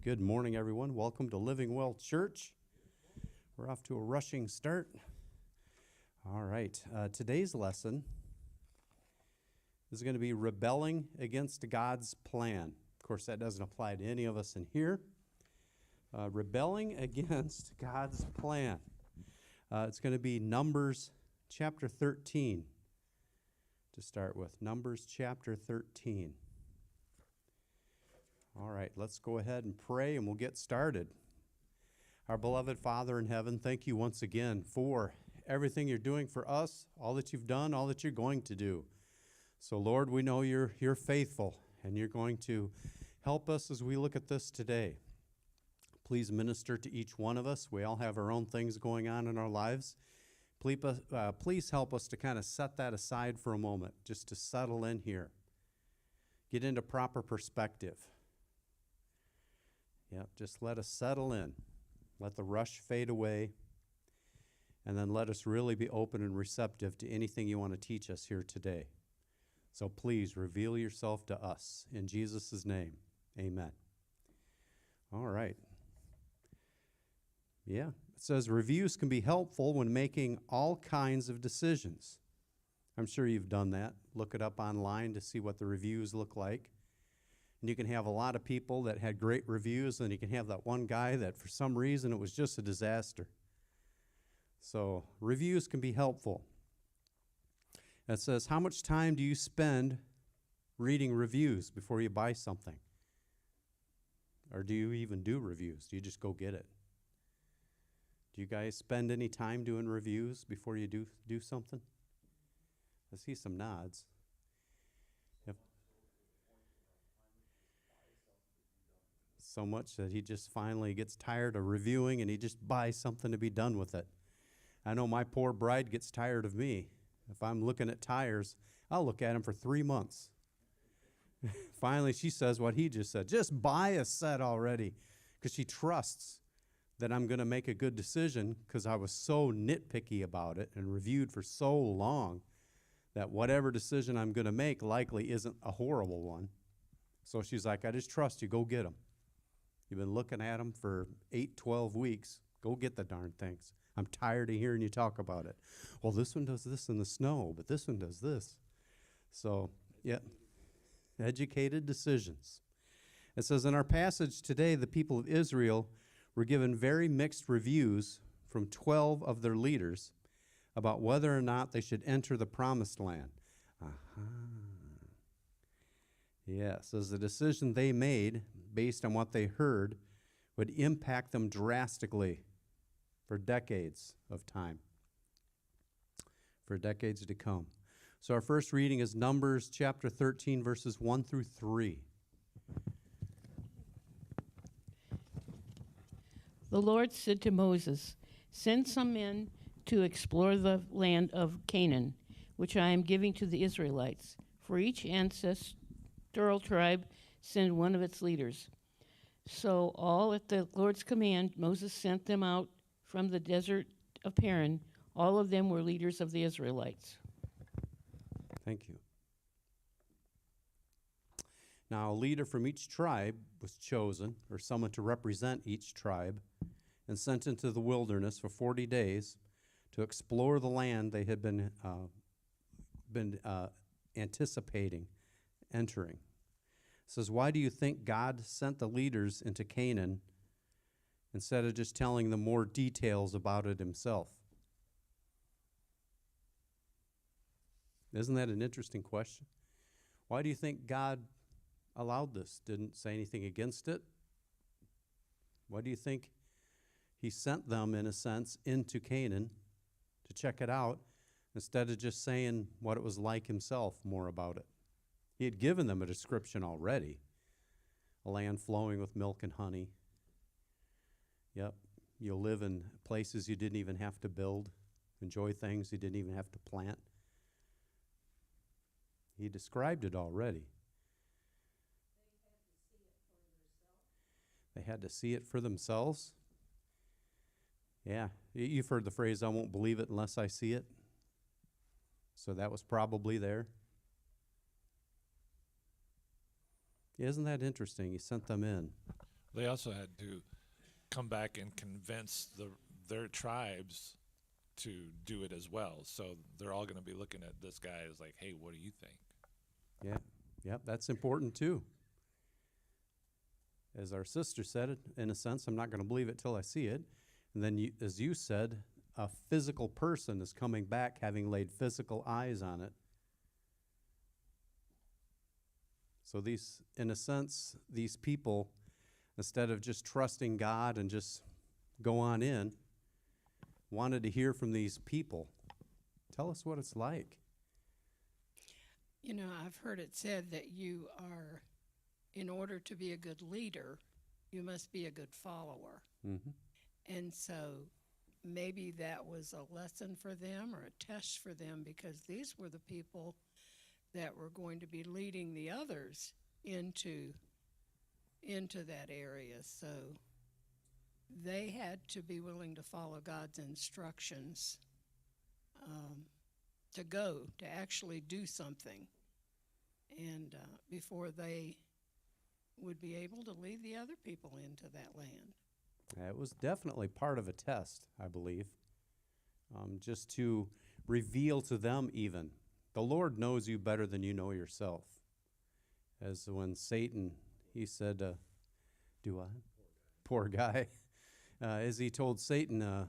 Good morning, everyone. Welcome to Living Well Church. We're off to a rushing start. All right. Today's lesson is going to be rebelling against God's plan. Of course, that doesn't apply to any of us in here. Rebelling against God's plan. It's going to be Numbers chapter 13 to start with. Numbers chapter 13. All right, let's go ahead and pray and we'll get started. Our beloved Father in heaven, thank you once again for everything you're doing for us, all that you've done, all that you're going to do. So, Lord, we know you're faithful and you're going to help us as we look at this today. Please minister to each one of us. We all have our own things going on in our lives. Please help us to kind of set that aside for a moment, just to settle in here, get into proper perspective. Yep, just let us settle in. Let the rush fade away. And then let us really be open and receptive to anything you want to teach us here today. So please reveal yourself to us. In Jesus' name, amen. All right. Yeah, it says reviews can be helpful when making all kinds of decisions. I'm sure you've done that. Look it up online to see what the reviews look like. And you can have a lot of people that had great reviews, and you can have that one guy that for some reason it was just a disaster. So reviews can be helpful. It says, how much time do you spend reading reviews before you buy something? Or do you even do reviews? Do you just go get it? Do you guys spend any time doing reviews before you do something? I see some nods. So much that he just finally gets tired of reviewing and he just buys something to be done with it. I know my poor bride gets tired of me. If I'm looking at tires, I'll look at them for 3 months. Finally, she says what he just said. Just buy a set already, because she trusts that I'm going to make a good decision because I was so nitpicky about it and reviewed for so long that whatever decision I'm going to make likely isn't a horrible one. So she's like, I just trust you. Go get them. You've been looking at them for 8, 12 weeks. Go get the darn things. I'm tired of hearing you talk about it. Well, this one does this in the snow, but this one does this. So, yeah, educated decisions. It says, in our passage today, the people of Israel were given very mixed reviews from 12 of their leaders about whether or not they should enter the promised land. Yes, as the decision they made based on what they heard would impact them drastically for decades of time, for decades to come. So our first reading is Numbers chapter 13, verses 1 through 3. The Lord said to Moses, send some men to explore the land of Canaan, which I am giving to the Israelites. For each ancestral tribe, send one of its leaders. So all at the Lord's command, Moses sent them out from the desert of Paran. All of them were leaders of the Israelites. Thank you. Now, a leader from each tribe was chosen, or someone to represent each tribe, and sent into the wilderness for 40 days to explore the land they had been anticipating entering. It says, why do you think God sent the leaders into Canaan instead of just telling them more details about it himself? Isn't that an interesting question? Why do you think God allowed this? Didn't say anything against it? Why do you think he sent them, in a sense, into Canaan to check it out instead of just saying what it was like himself more about it? He had given them a description already, a land flowing with milk and honey. Yep, you'll live in places you didn't even have to build, enjoy things you didn't even have to plant. He described it already. They had to see it for themselves. Yeah, you've heard the phrase, I won't believe it unless I see it. So that was probably there. Isn't that interesting? He sent them in. They also had to come back and convince their tribes to do it as well. So they're all going to be looking at this guy as like, hey, what do you think? Yeah, yep, that's important too. As our sister said it, in a sense, I'm not going to believe it till I see it. And then, as you said, a physical person is coming back having laid physical eyes on it. So these, in a sense, these people, instead of just trusting God and just go on in, wanted to hear from these people. Tell us what it's like. You know, I've heard it said that in order to be a good leader, you must be a good follower. Mm-hmm. And so maybe that was a lesson for them or a test for them, because these were the people that were going to be leading the others into that area. So they had to be willing to follow God's instructions, to actually do something, and before they would be able to lead the other people into that land. It was definitely part of a test, I believe, just to reveal to them even. The Lord knows you better than you know yourself. As when Satan, he said, do I? Poor guy. As he told Satan,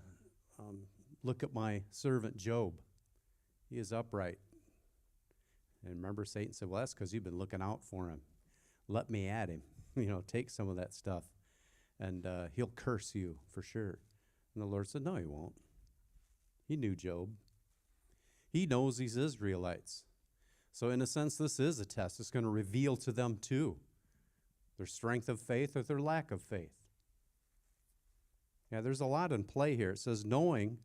look at my servant Job. He is upright. And remember, Satan said, well, that's because you've been looking out for him. Let me at him. Take some of that stuff. And he'll curse you for sure. And the Lord said, no, he won't. He knew Job. He knows these Israelites. So in a sense, this is a test. It's going to reveal to them too their strength of faith or their lack of faith. Yeah, there's a lot in play here. It says, knowing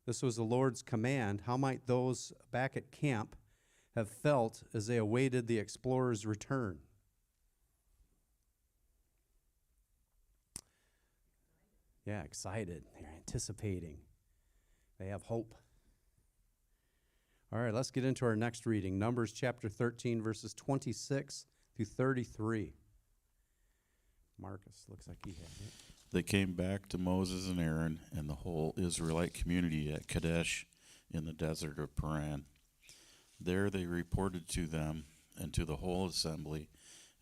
this was the Lord's command, how might those back at camp have felt as they awaited the explorer's return? Yeah, excited. They're anticipating. They have hope. All right, let's get into our next reading. Numbers chapter 13, verses 26 through 33. Marcus, looks like he had it. They came back to Moses and Aaron and the whole Israelite community at Kadesh in the desert of Paran. There they reported to them and to the whole assembly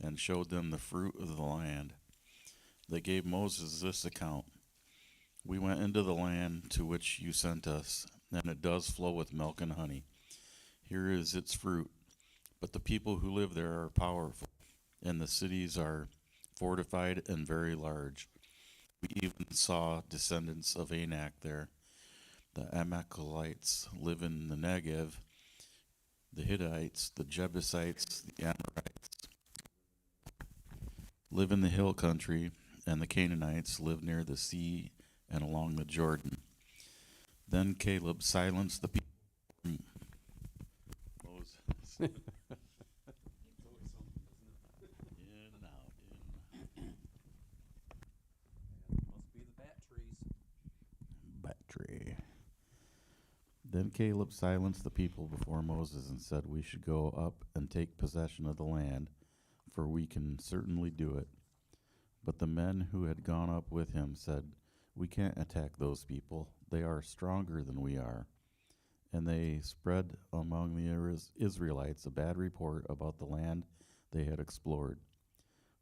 and showed them the fruit of the land. They gave Moses this account. We went into the land to which you sent us, and it does flow with milk and honey. Here is its fruit. But the people who live there are powerful, and the cities are fortified and very large. We even saw descendants of Anak there. The Amalekites live in the Negev, the Hittites, the Jebusites, the Amorites live in the hill country, and the Canaanites live near the sea and along the Jordan. Then Caleb silenced the people. In, out, in. Must be the bat trees. Battery. Then Caleb silenced the people before Moses and said, we should go up and take possession of the land, for we can certainly do it. But the men who had gone up with him said, we can't attack those people. They are stronger than we are. And they spread among the Israelites a bad report about the land they had explored.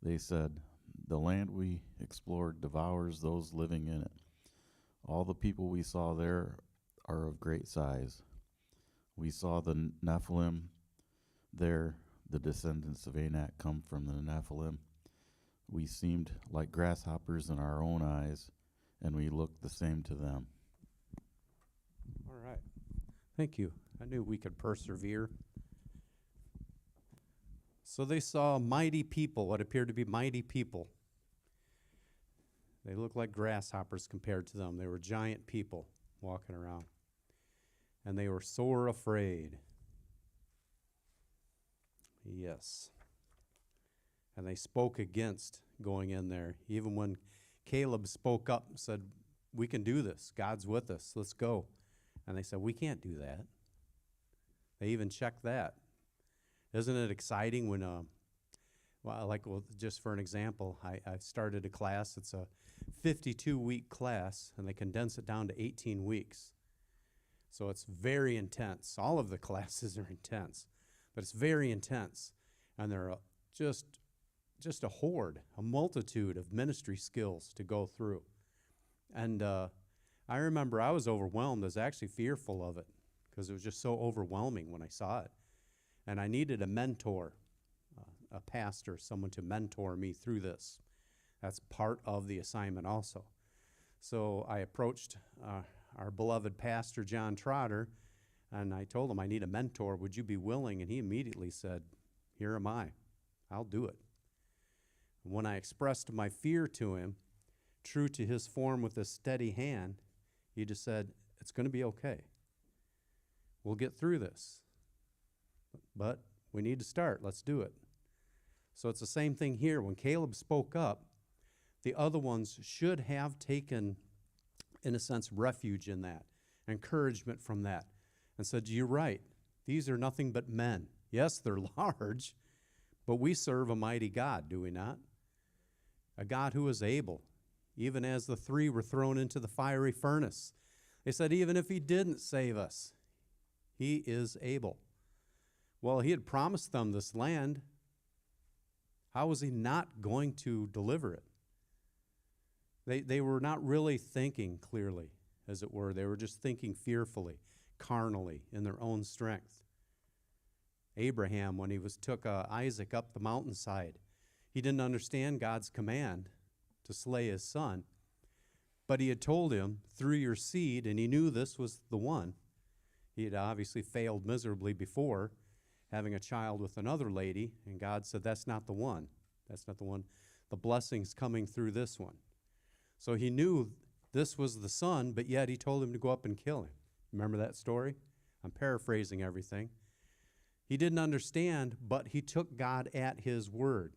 They said, the land we explored devours those living in it. All the people we saw there are of great size. We saw the Nephilim there, the descendants of Anak come from the Nephilim. We seemed like grasshoppers in our own eyes, and we looked the same to them. All right. Thank you. I knew we could persevere. So they saw mighty people, what appeared to be mighty people. They looked like grasshoppers compared to them. They were giant people walking around. And they were sore afraid. Yes. And they spoke against going in there. Even when Caleb spoke up and said, we can do this. God's with us. Let's go. And they said, we can't do that. They even checked that. Isn't it exciting when Well, just for an example, I've started a class. It's a 52-week class, and they condense it down to 18 weeks. So it's very intense. All of the classes are intense, but it's very intense. And they're just a horde, a multitude of ministry skills to go through. And I remember I was overwhelmed. I was actually fearful of it because it was just so overwhelming when I saw it. And I needed a mentor, a pastor, someone to mentor me through this. That's part of the assignment also. So I approached our beloved pastor, John Trotter, and I told him, I need a mentor. Would you be willing? And he immediately said, here am I. I'll do it. And when I expressed my fear to him, true to his form with a steady hand, he just said, it's going to be okay. We'll get through this. But we need to start. Let's do it. So it's the same thing here. When Caleb spoke up, the other ones should have taken, in a sense, refuge in that, encouragement from that, and said, you're right. These are nothing but men. Yes, they're large, but we serve a mighty God, do we not? A God who is able. Even as the three were thrown into the fiery furnace, they said, even if he didn't save us, he is able. Well, he had promised them this land. How was he not going to deliver it? They were not really thinking clearly, as it were. They were just thinking fearfully, carnally, in their own strength. Abraham, when he took Isaac up the mountainside, he didn't understand God's command to slay his son, but he had told him, through your seed, and he knew this was the one. He had obviously failed miserably before, having a child with another lady, and God said, that's not the one. That's not the one. The blessing's coming through this one. So he knew this was the son, but yet he told him to go up and kill him. Remember that story? I'm paraphrasing everything. He didn't understand, but he took God at his word.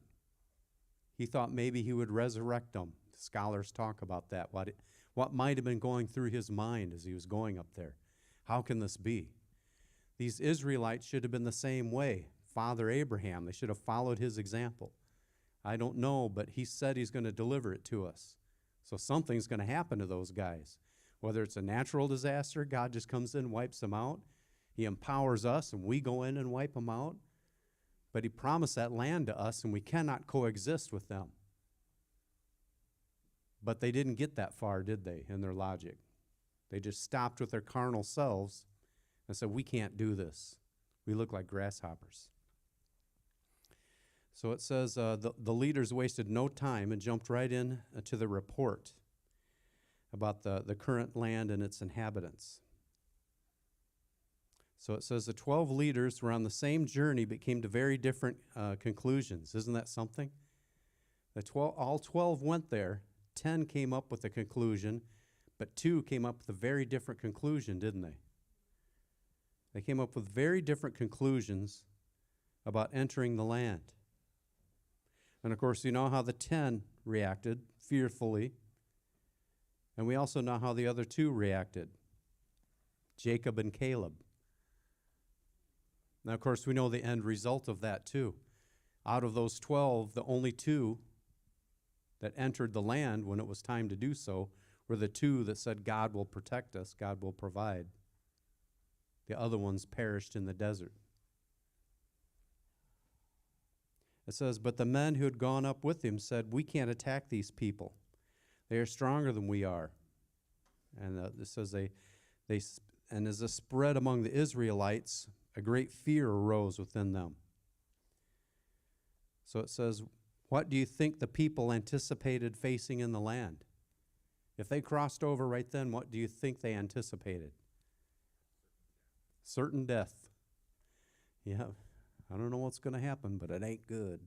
He thought maybe he would resurrect him. Scholars talk about that, what might have been going through his mind as he was going up there. How can this be? These Israelites should have been the same way. Father Abraham, they should have followed his example. I don't know, but he said he's going to deliver it to us. So something's going to happen to those guys. Whether it's a natural disaster, God just comes in, wipes them out. He empowers us, and we go in and wipe them out. But he promised that land to us, and we cannot coexist with them. But they didn't get that far, did they, in their logic? They just stopped with their carnal selves and said, we can't do this. We look like grasshoppers. So it says the leaders wasted no time and jumped right in to the report about the current land and its inhabitants. So it says the 12 leaders were on the same journey but came to very different conclusions. Isn't that something? All 12 went there. 10 came up with a conclusion, but 2 came up with a very different conclusion, didn't they? They came up with very different conclusions about entering the land. And of course, you know how the 10 reacted, fearfully. And we also know how the other 2 reacted, Jacob and Caleb. Now, of course, we know the end result of that, too. Out of those 12, the only 2 that entered the land when it was time to do so were the 2 that said, God will protect us, God will provide. The other ones perished in the desert. It says, but the men who had gone up with him said, we can't attack these people. They are stronger than we are. And it says and as a spread among the Israelites, a great fear arose within them. So it says, what do you think the people anticipated facing in the land? If they crossed over right then, what do you think they anticipated? Certain death. Yeah, I don't know what's going to happen, but it ain't good.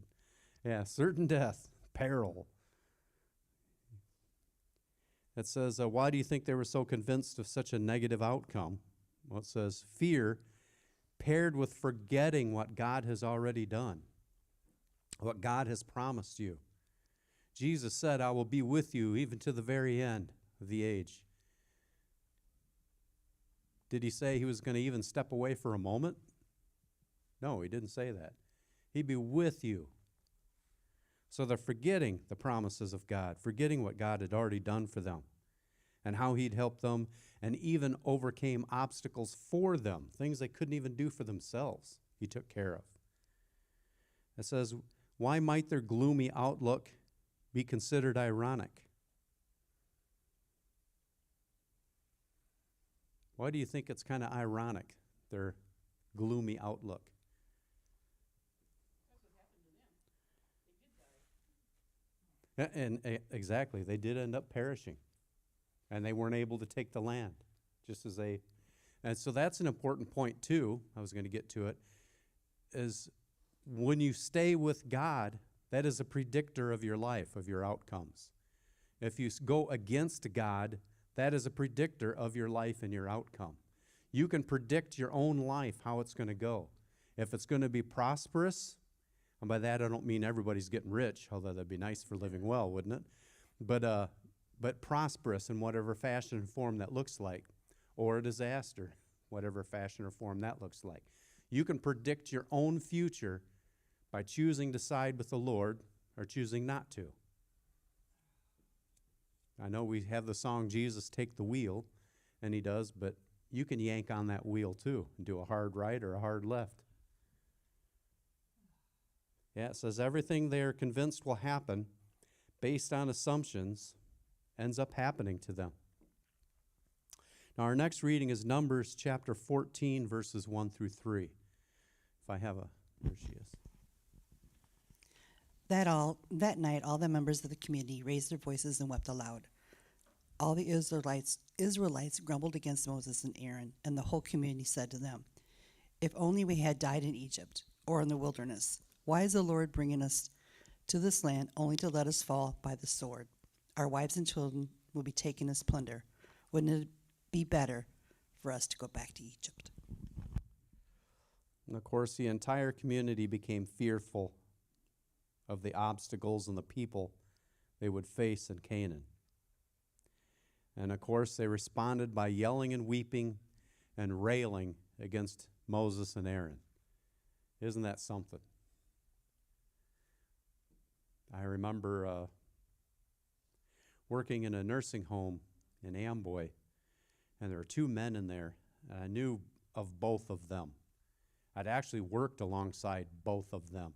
Yeah, certain death, peril. It says, why do you think they were so convinced of such a negative outcome? Well, it says, fear paired with forgetting what God has already done, what God has promised you. Jesus said, I will be with you even to the very end of the age. Did he say he was going to even step away for a moment? No, he didn't say that. He'd be with you So they're forgetting the promises of God, forgetting what God had already done for them and how he'd helped them and even overcame obstacles for them, things they couldn't even do for themselves, he took care of. It says, why might their gloomy outlook be considered ironic? Why do you think it's kind of ironic, their gloomy outlook? Exactly, they did end up perishing, and they weren't able to take the land, just as they. And so that's an important point too. I was going to get to it. Is when you stay with God, that is a predictor of your life, of your outcomes. If you go against God, that is a predictor of your life and your outcome. You can predict your own life, how it's going to go. If it's going to be prosperous, and by that I don't mean everybody's getting rich, although that'd be nice for living well, wouldn't it? But prosperous in whatever fashion and form that looks like, or a disaster, whatever fashion or form that looks like. You can predict your own future by choosing to side with the Lord or choosing not to. I know we have the song, Jesus Take the Wheel, and he does, but you can yank on that wheel too and do a hard right or a hard left. Yeah, it says everything they are convinced will happen based on assumptions ends up happening to them. Now our next reading is Numbers chapter 14, verses 1 through 3. If I have there she is. That night, all the members of the community raised their voices and wept aloud. All the Israelites grumbled against Moses and Aaron, and the whole community said to them, "If only we had died in Egypt or in the wilderness. Why is the Lord bringing us to this land only to let us fall by the sword? Our wives and children will be taken as plunder. Wouldn't it be better for us to go back to Egypt?" And of course, the entire community became fearful of the obstacles and the people they would face in Canaan. And of course, they responded by yelling and weeping and railing against Moses and Aaron. Isn't that something? I remember working in a nursing home in Amboy, and there were two men in there, and I knew of both of them. I'd actually worked alongside both of them.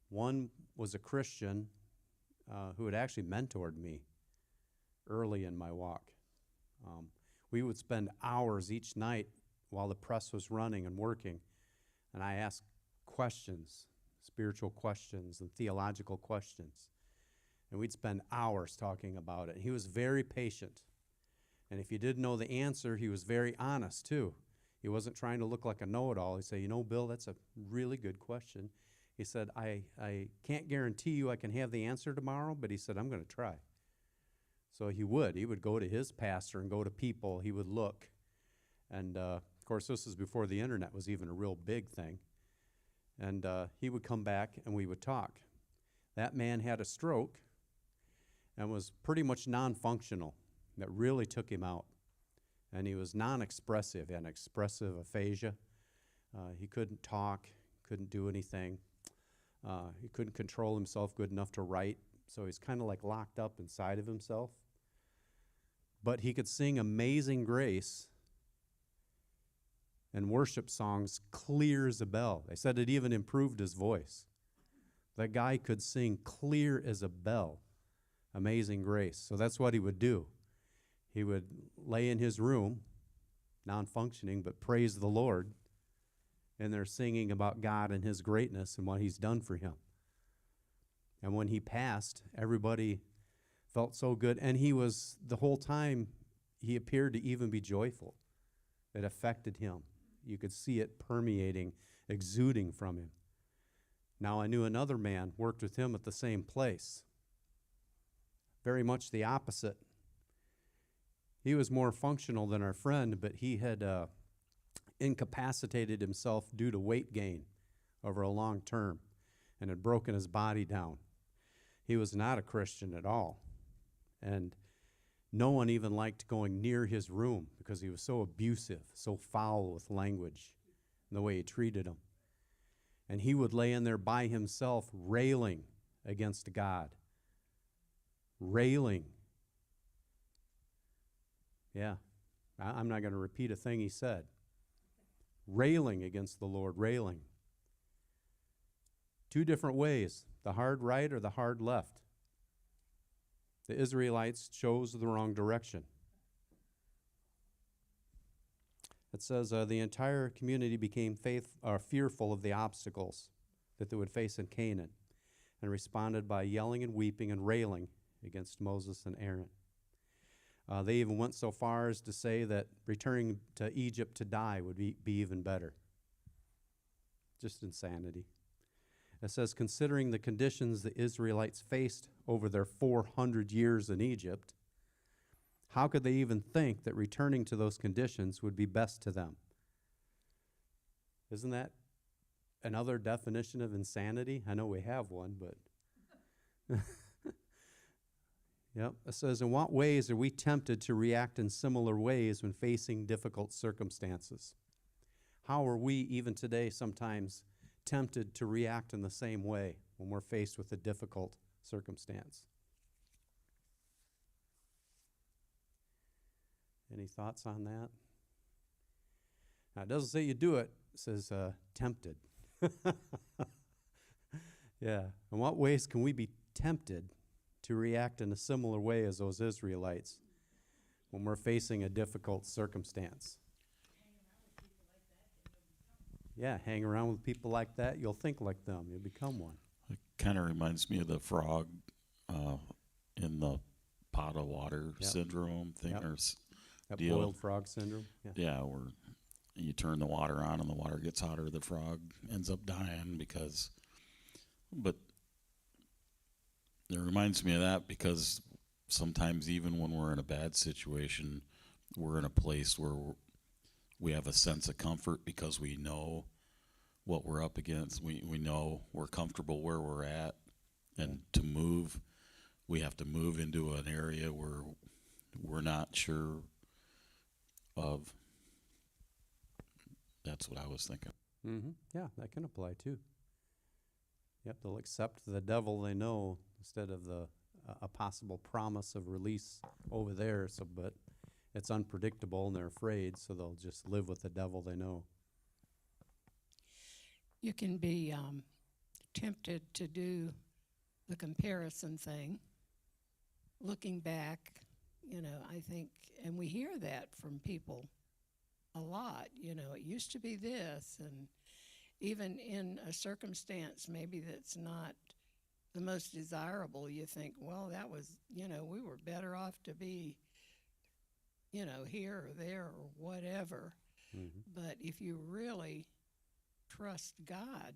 One was a Christian who had actually mentored me early in my walk. We would spend hours each night while the press was running and working, and I asked questions, spiritual questions and theological questions. And we'd spend hours talking about it. He was very patient. And if you didn't know the answer, he was very honest too. He wasn't trying to look like a know-it-all. He'd say, Bill, that's a really good question. He said, I can't guarantee you I can have the answer tomorrow, but he said, I'm going to try. So he would go to his pastor and go to people. He would look. And of course, this is before the internet was even a real big thing. And he would come back and we would talk. That man had a stroke and was pretty much non-functional. That really took him out. And he was non-expressive, an expressive aphasia. He couldn't talk, couldn't do anything. He couldn't control himself good enough to write, so he's kind of like locked up inside of himself. But he could sing Amazing Grace and worship songs clear as a bell. They said it even improved his voice. That guy could sing clear as a bell, Amazing Grace. So that's what he would do. He would lay in his room, non-functioning, but praise the Lord. And they're singing about God and his greatness and what he's done for him. And when he passed, everybody felt so good. And he was, the whole time, he appeared to even be joyful. It affected him. You could see it permeating, exuding from him. Now, I knew another man worked with him at the same place. Very much the opposite. He was more functional than our friend, but he had incapacitated himself due to weight gain over a long term and had broken his body down. He was not a Christian at all. And no one even liked going near his room because he was so abusive, so foul with language and the way he treated them. And he would lay in there by himself railing against God. Railing. Yeah, I'm not going to repeat a thing he said. Railing against the Lord, railing. Two different ways, the hard right or the hard left. The Israelites chose the wrong direction. It says the entire community became fearful of the obstacles that they would face in Canaan and responded by yelling and weeping and railing against Moses and Aaron. They even went so far as to say that returning to Egypt to die would be even better. Just insanity. It says, considering the conditions the Israelites faced over their 400 years in Egypt, how could they even think that returning to those conditions would be best to them? Isn't that another definition of insanity? I know we have one, but... Yep. It says, in what ways are we tempted to react in similar ways when facing difficult circumstances? How are we, even today, sometimes tempted to react in the same way when we're faced with a difficult circumstance? Any thoughts on that? Now, it doesn't say you do it. It says tempted. Yeah. In what ways can we be tempted to react in a similar way as those Israelites when we're facing a difficult circumstance? Yeah, hang around with people like that, you'll think like them. You'll become one. It kind of reminds me of the frog in the pot of water Yep. syndrome thing. Yep. That Deal. boiled frog syndrome. Yeah. Yeah, where you turn the water on and the water gets hotter, the frog ends up dying but it reminds me of that because sometimes even when we're in a bad situation, we're in a place where we have a sense of comfort because we know what we're up against. We know we're comfortable where we're at. And to move, we have to move into an area where we're not sure of. That's what I was thinking. Mm-hmm. Yeah, that can apply too. Yep, they'll accept the devil they know instead of a possible promise of release over there. But it's unpredictable and they're afraid, so they'll just live with the devil they know. You can be tempted to do the comparison thing. Looking back, I think, and we hear that from people a lot, it used to be this, and even in a circumstance maybe that's not the most desirable, you think, well, that was, we were better off to be, here or there or whatever. Mm-hmm. But if you really trust God,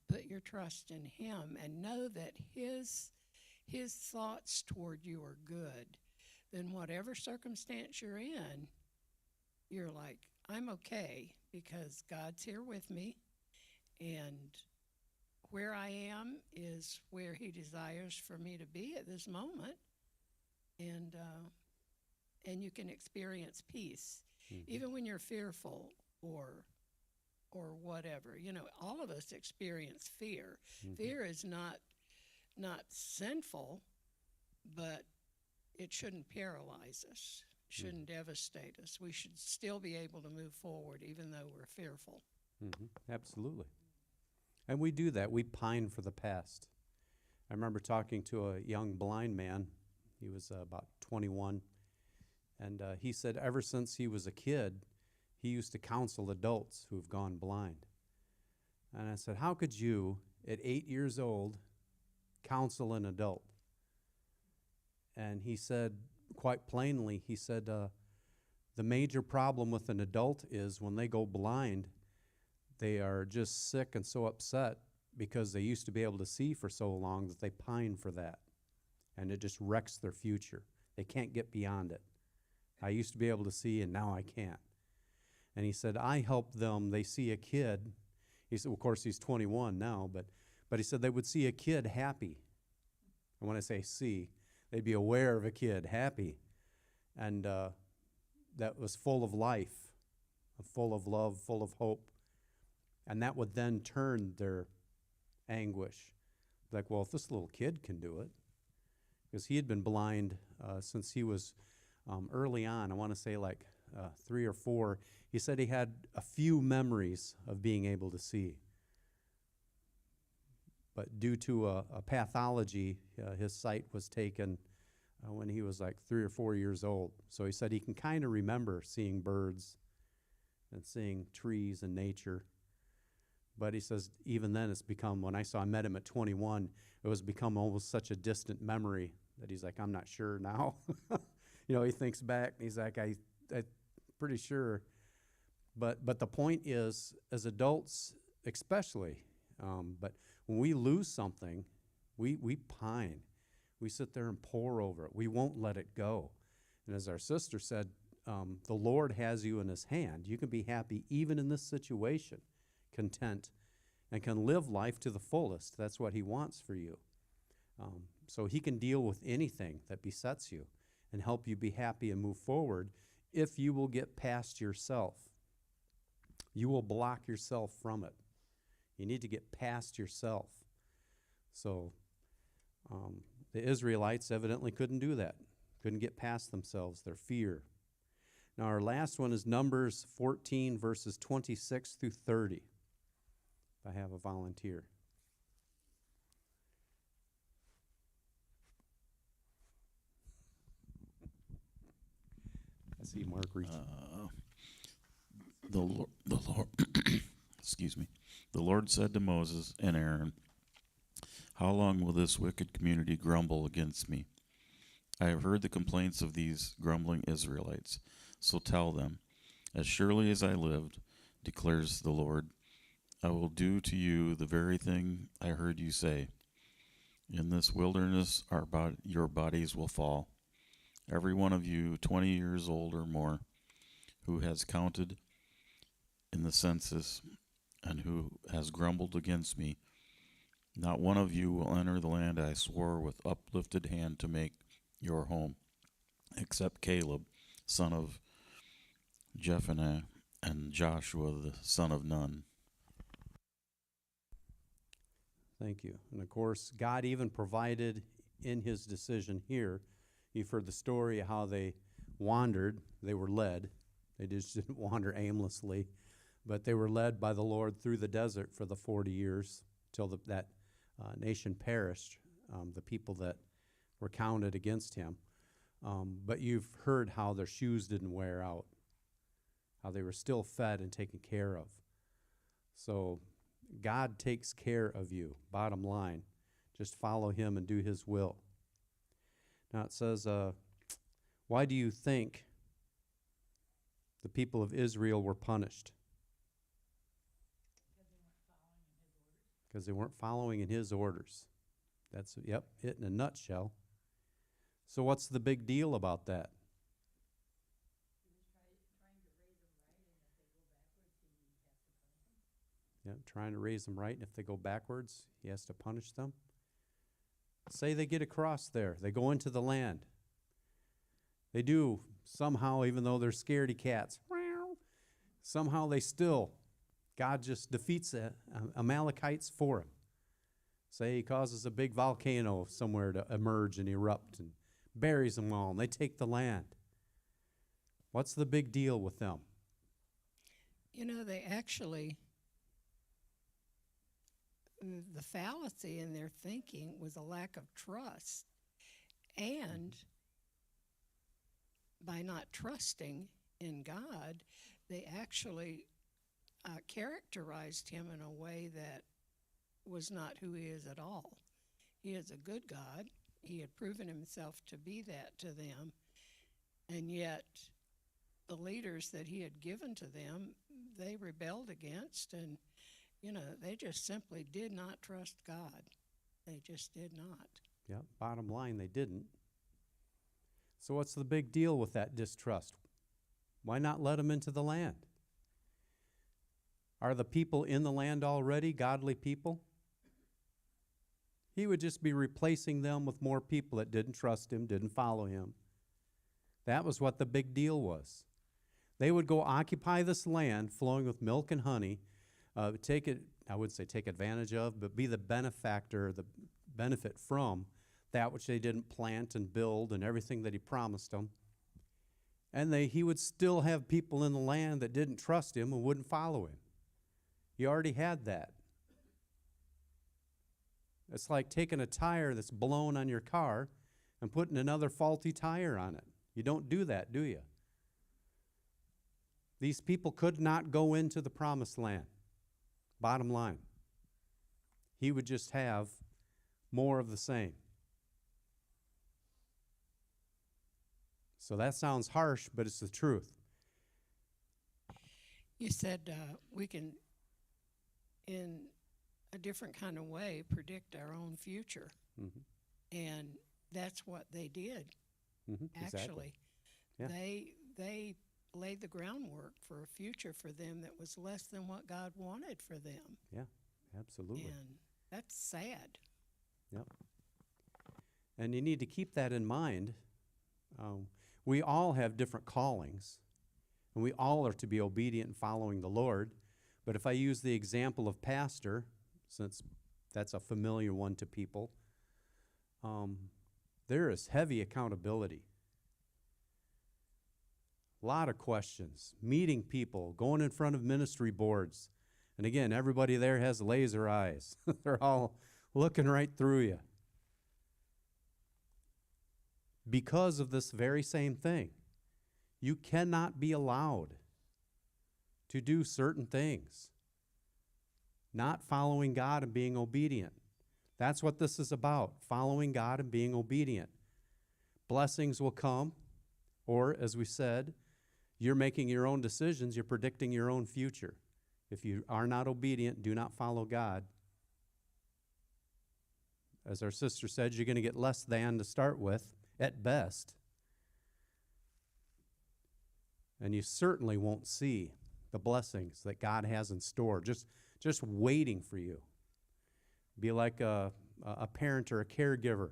put your trust in Him and know that His thoughts toward you are good, then whatever circumstance you're in, you're like, I'm okay because God's here with me, and where I am is where He desires for me to be at this moment, and you can experience peace, Mm-hmm. even when you're fearful or whatever. All of us experience fear. Mm-hmm. Fear is not sinful, but it shouldn't paralyze us, shouldn't devastate us. We should still be able to move forward even though we're fearful. Mm-hmm. Absolutely. And we do that. We pine for the past. I remember talking to a young blind man. He was about 21. And he said ever since he was a kid, he used to counsel adults who've gone blind. And I said, how could you, at 8 years old, counsel an adult? And he said, quite plainly, he said, the major problem with an adult is when they go blind, they are just sick and so upset because they used to be able to see for so long that they pine for that. And it just wrecks their future. They can't get beyond it. I used to be able to see and now I can't. And he said, I help them. They see a kid. He said, of course, he's 21 now, but he said they would see a kid happy. And when I say see, they'd be aware of a kid happy. And that was full of life, full of love, full of hope. And that would then turn their anguish Like, well, if this little kid can do it, because he had been blind since he was early on, I want to say like 3 or 4. He said he had a few memories of being able to see. But due to a pathology, his sight was taken when he was like 3 or 4 years old. So he said he can kind of remember seeing birds and seeing trees and nature. But he says even then it's become, when I met him at 21, it was become almost such a distant memory that he's like, I'm not sure now. He thinks back and he's like, I'm pretty sure. But the point is, as adults especially, but when we lose something, we pine. We sit there and pore over it. We won't let it go. And as our sister said, the Lord has you in his hand. You can be happy even in this situation, content, and can live life to the fullest. That's what he wants for you. So he can deal with anything that besets you and help you be happy and move forward if you will get past yourself. You will block yourself from it. You need to get past yourself. So the Israelites evidently couldn't do that, couldn't get past themselves, their fear. Now our last one is Numbers 14, verses 26 through 30. If I have a volunteer. I see Mark reaching. The Lord, excuse me. The Lord said to Moses and Aaron, "How long will this wicked community grumble against me? I have heard the complaints of these grumbling Israelites. So tell them, as surely as I lived, declares the Lord, I will do to you the very thing I heard you say. In this wilderness your bodies will fall, every one of you 20 years old or more, who has counted in the census and who has grumbled against me. Not one of you will enter the land I swore with uplifted hand to make your home, except Caleb, son of Jephunneh, and Joshua, the son of Nun." Thank you. And of course, God even provided in his decision here. You've heard the story of how they wandered. They were led. They just didn't wander aimlessly, but they were led by the Lord through the desert for the 40 years till that nation perished, the people that were counted against him. But you've heard how their shoes didn't wear out, how they were still fed and taken care of. So God takes care of you, bottom line. Just follow him and do his will. Now it says, why do you think the people of Israel were punished? Because they weren't following in his orders. That's, it in a nutshell. So what's the big deal about that? Yeah, trying to raise them right, and if they go backwards, he has to punish them. Say they get across there, they go into the land. They do somehow, even though they're scaredy cats, somehow God just defeats the Amalekites for him. Say he causes a big volcano somewhere to emerge and erupt and buries them all, and they take the land. What's the big deal with them? They actually, the fallacy in their thinking was a lack of trust. And by not trusting in God, they actually characterized him in a way that was not who he is at all. He is a good God. He had proven himself to be that to them. And yet, the leaders that he had given to them, they rebelled against, and they just simply did not trust God. They just did not. Yeah, bottom line, they didn't. So what's the big deal with that distrust? Why not let them into the land? Are the people in the land already godly people? He would just be replacing them with more people that didn't trust him, didn't follow him. That was what the big deal was. They would go occupy this land flowing with milk and honey, take it, I would say take advantage of, but be the benefactor, benefit from that which they didn't plant and build and everything that he promised them. And he would still have people in the land that didn't trust him and wouldn't follow him. He already had that. It's like taking a tire that's blown on your car and putting another faulty tire on it. You don't do that, do you? These people could not go into the promised land. Bottom line. He would just have more of the same. So that sounds harsh, but it's the truth. You said we can, in a different kind of way, predict our own future. Mm-hmm. And that's what they did, Mm-hmm. actually. Exactly. Yeah. They laid the groundwork for a future for them that was less than what God wanted for them. Yeah, absolutely. And that's sad. Yep. And you need to keep that in mind. We all have different callings, and we all are to be obedient and following the Lord. But if I use the example of pastor, since that's a familiar one to people, there is heavy accountability. A lot of questions, meeting people, going in front of ministry boards. And again, everybody there has laser eyes. They're all looking right through you. Because of this very same thing, you cannot be allowed to do certain things, not following God and being obedient. That's what this is about, following God and being obedient. Blessings will come, or as we said, you're making your own decisions, you're predicting your own future. If you are not obedient, do not follow God. As our sister said, you're going to get less than to start with, at best. And you certainly won't see the blessings that God has in store, just waiting for you. Be like a parent or a caregiver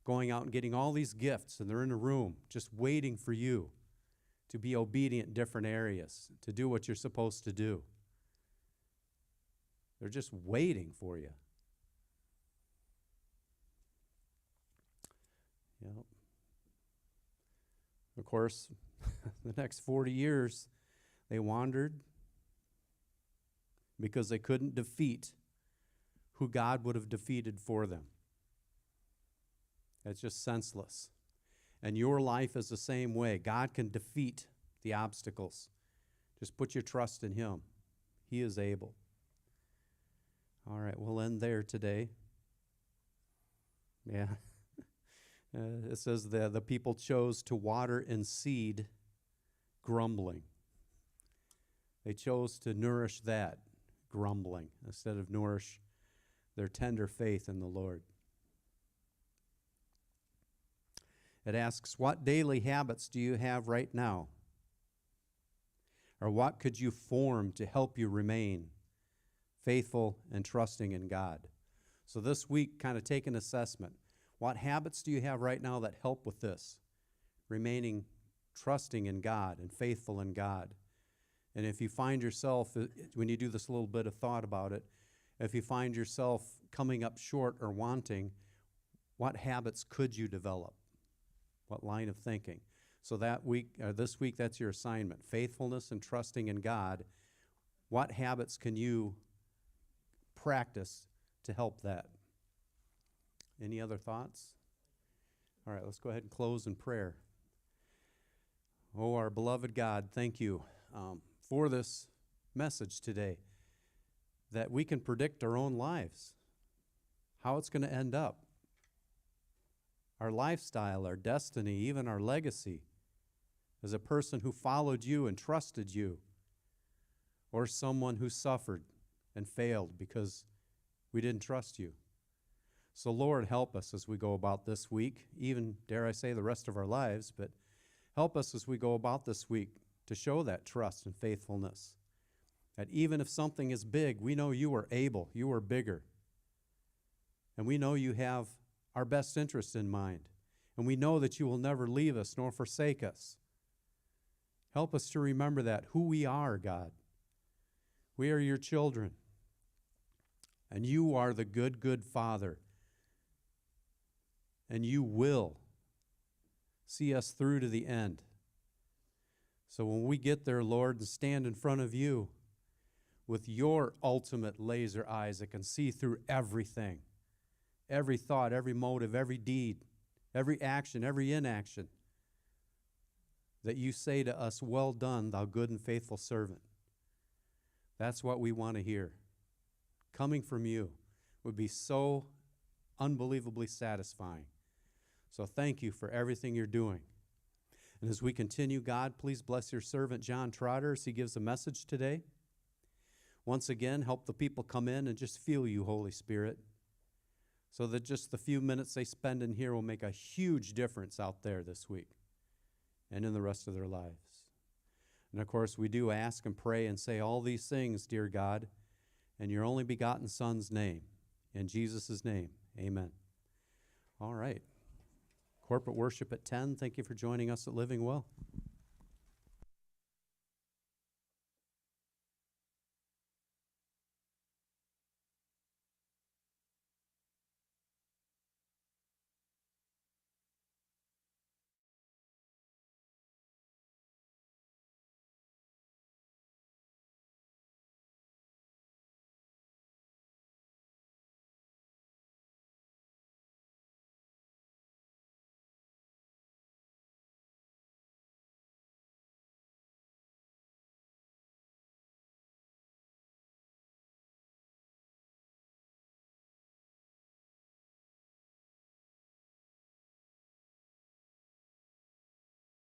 going out and getting all these gifts, and they're in a room just waiting for you to be obedient in different areas, to do what you're supposed to do. They're just waiting for you. Yep. Of course, the next 40 years, they wandered because they couldn't defeat who God would have defeated for them. It's just senseless. And your life is the same way. God can defeat the obstacles. Just put your trust in Him. He is able. All right, we'll end there today. Yeah. It says the people chose to water and seed grumbling. They chose to nourish that, grumbling, instead of nourish their tender faith in the Lord. It asks, what daily habits do you have right now? Or what could you form to help you remain faithful and trusting in God? So this week, kind of take an assessment. What habits do you have right now that help with this? Remaining trusting in God and faithful in God. And if you find yourself, when you do this little bit of thought about it, if you find yourself coming up short or wanting, what habits could you develop? What line of thinking? So that week, this week, that's your assignment. Faithfulness and trusting in God. What habits can you practice to help that? Any other thoughts? All right, let's go ahead and close in prayer. Oh, our beloved God, thank you for this message today, that we can predict our own lives, how it's going to end up, our lifestyle, our destiny, even our legacy as a person who followed you and trusted you, or someone who suffered and failed because we didn't trust you. So, Lord, help us as we go about this week, even, dare I say, the rest of our lives, but help us as we go about this week to show that trust and faithfulness. That even if something is big, we know you are able, you are bigger. And we know you have our best interest in mind. And we know that you will never leave us nor forsake us. Help us to remember that, who we are, God. We are your children. And you are the good, good Father and you will see us through to the end. So when we get there, Lord, and stand in front of you with your ultimate laser eyes that can see through everything, every thought, every motive, every deed, every action, every inaction, that you say to us, well done, thou good and faithful servant. That's what we want to hear. Coming from you would be so unbelievably satisfying. So thank you for everything you're doing. And as we continue, God, please bless your servant John Trotter as he gives a message today. Once again, help the people come in and just feel you, Holy Spirit, so that just the few minutes they spend in here will make a huge difference out there this week and in the rest of their lives. And of course, we do ask and pray and say all these things, dear God, in your only begotten Son's name. In Jesus' name, amen. All right. Corporate worship at 10. Thank you for joining us at Living Well.